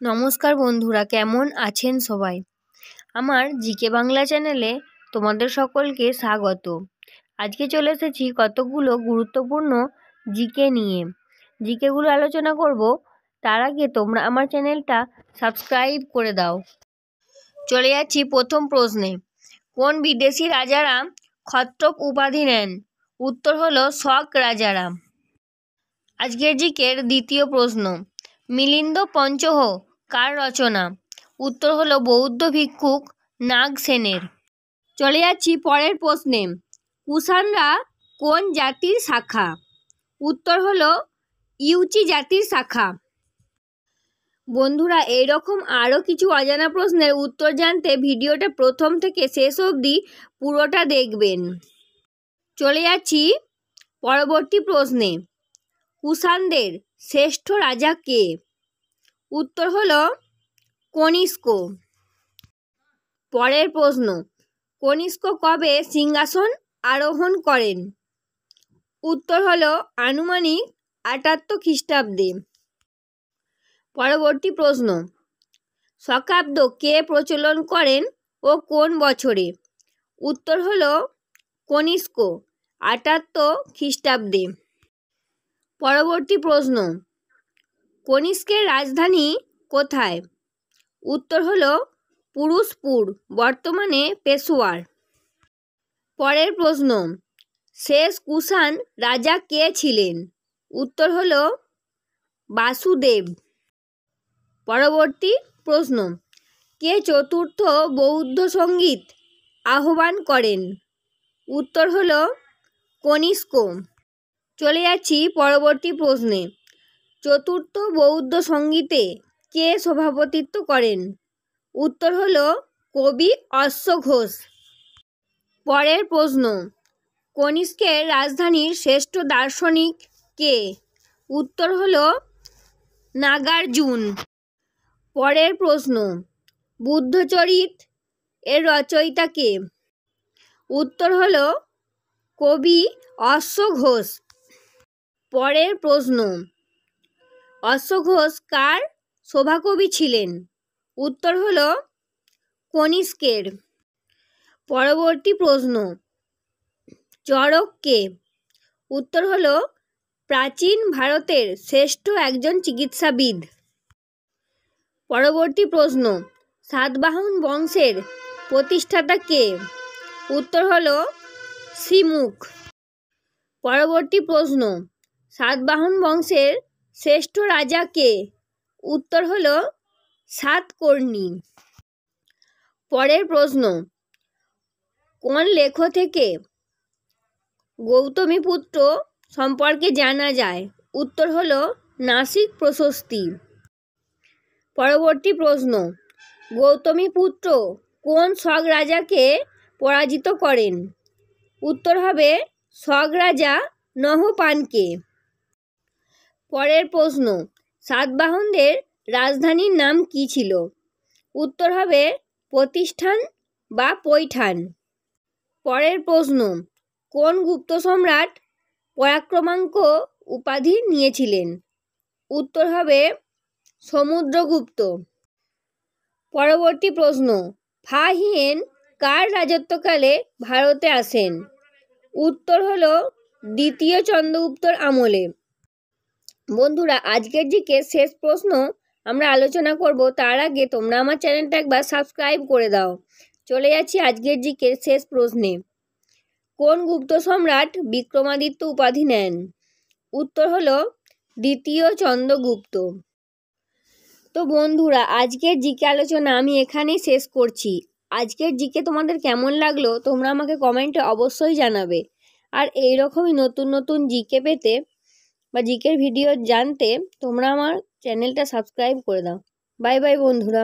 নমস্কার বন্ধুরা, কেমন আছেন সবাই? আমার জিকে বাংলা চ্যানেলে তোমাদের সকলকে স্বাগত। আজকে চলে এসেছি কতগুলো গুরুত্বপূর্ণ জিকে নিয়ে। জিকেগুলো আলোচনা করব, তার আগে তোমরা আমার চ্যানেলটা সাবস্ক্রাইব করে দাও। চলে যাচ্ছি প্রথম প্রশ্নে। কোন বিদেশি রাজারা ক্ষত্রপ উপাধি নেন? উত্তর হলো শক রাজারা। আজকের জিকের দ্বিতীয় প্রশ্ন, মিলিন্দ পঞ্চহ কার রচনা? উত্তর হলো বৌদ্ধ ভিক্ষুক নাগসেনের। চলে যাচ্ছি পরের প্রশ্নে। কুষাণরা কোন জাতির শাখা? উত্তর হলো ইউচি জাতির শাখা। বন্ধুরা, এইরকম আরও কিছু অজানা প্রশ্নের উত্তর জানতে ভিডিওটা প্রথম থেকে শেষ অবধি পুরোটা দেখবেন। চলে যাচ্ছি পরবর্তী প্রশ্নে। কুষাণদের শ্রেষ্ঠ রাজা কে? উত্তর হলো কনিষ্ক। পরের প্রশ্ন, কনিষ্ক কবে সিংহাসন আরোহণ করেন? উত্তর হলো আনুমানিক ৭৮ খ্রিস্টাব্দে। পরবর্তী প্রশ্ন, শকাব্দ কে প্রচলন করেন ও কোন বছরে? উত্তর হলো কনিষ্ক ৭৮ খ্রিস্টাব্দে। পরবর্তী প্রশ্ন, কনিষ্কের রাজধানী কোথায়? উত্তর হলো পুরুষপুর, বর্তমানে পেশোয়ার। পরের প্রশ্ন, শেষ কুষাণ রাজা কে ছিলেন? উত্তর হলো বাসুদেব। পরবর্তী প্রশ্ন, কে চতুর্থ বৌদ্ধ সঙ্গীত আহ্বান করেন? উত্তর হলো কনিষ্ক। চলে যাচ্ছি পরবর্তী প্রশ্নে। চতুর্থ বৌদ্ধ সঙ্গীতে কে সভাপতিত্ব করেন? উত্তর হলো কবি অশ্বঘোষ। পরের প্রশ্ন, কনিষ্কের রাজধানীর শ্রেষ্ঠ দার্শনিক কে? উত্তর হলো নাগার্জুন। পরের প্রশ্ন, বুদ্ধচরিত এর রচয়িতা কে? উত্তর হলো কবি অশ্বঘোষ। পরের প্রশ্ন, অশ্বঘোষ কার সভাকবি ছিলেন? উত্তর হলো কনিষ্কের। পরবর্তী প্রশ্ন, চরক কে? উত্তর হলো প্রাচীন ভারতের শ্রেষ্ঠ একজন চিকিৎসাবিদ। পরবর্তী প্রশ্ন, সাতবাহন বংশের প্রতিষ্ঠাতা কে? উত্তর হলো সিমুখ। পরবর্তী প্রশ্ন, সাতবাহন বংশের শ্রেষ্ঠ রাজা কে? উত্তর হলো সাতকর্ণী। পরের প্রশ্ন, কোন লেখ থেকে গৌতমীপুত্র সম্পর্কে জানা যায়? উত্তর হলো নাসিক প্রশস্তি। পরবর্তী প্রশ্ন, গৌতমীপুত্র কোন শক রাজাকে পরাজিত করেন? উত্তর হবে শক রাজা নহপানকে। পরের প্রশ্ন, সাতবাহনদের রাজধানীর নাম কি ছিল? উত্তর হবে প্রতিষ্ঠান বা পৈঠান। পরের প্রশ্ন, কোন গুপ্ত সম্রাট পরাক্রমাঙ্ক উপাধি নিয়েছিলেন? উত্তর হবে সমুদ্রগুপ্ত। পরবর্তী প্রশ্ন, ফা হিয়েন কার রাজত্বকালে ভারতে আসেন? উত্তর হলো দ্বিতীয় চন্দ্রগুপ্তর আমলে। বন্ধুরা, আজকের জিকে শেষ প্রশ্ন আমরা আলোচনা করব, তার আগে তোমরা আমার চ্যানেলটা একবার সাবস্ক্রাইব করে দাও। চলে যাচ্ছি আজকের জিকের শেষ প্রশ্নে। কোন গুপ্ত সম্রাট বিক্রমাদিত্য উপাধি নেন? উত্তর হলো দ্বিতীয় চন্দ্রগুপ্ত। তো বন্ধুরা, আজকের জিকে আলোচনা আমি এখানেই শেষ করছি। আজকের জিকে তোমাদের কেমন লাগলো তোমরা আমাকে কমেন্টে অবশ্যই জানাবে। আর এইরকমই নতুন নতুন জিকে পেতে বা জিকের ভিডিও জানতে তোমরা আমার চ্যানেলটা সাবস্ক্রাইব করে দাও। বাই বাই বন্ধুরা।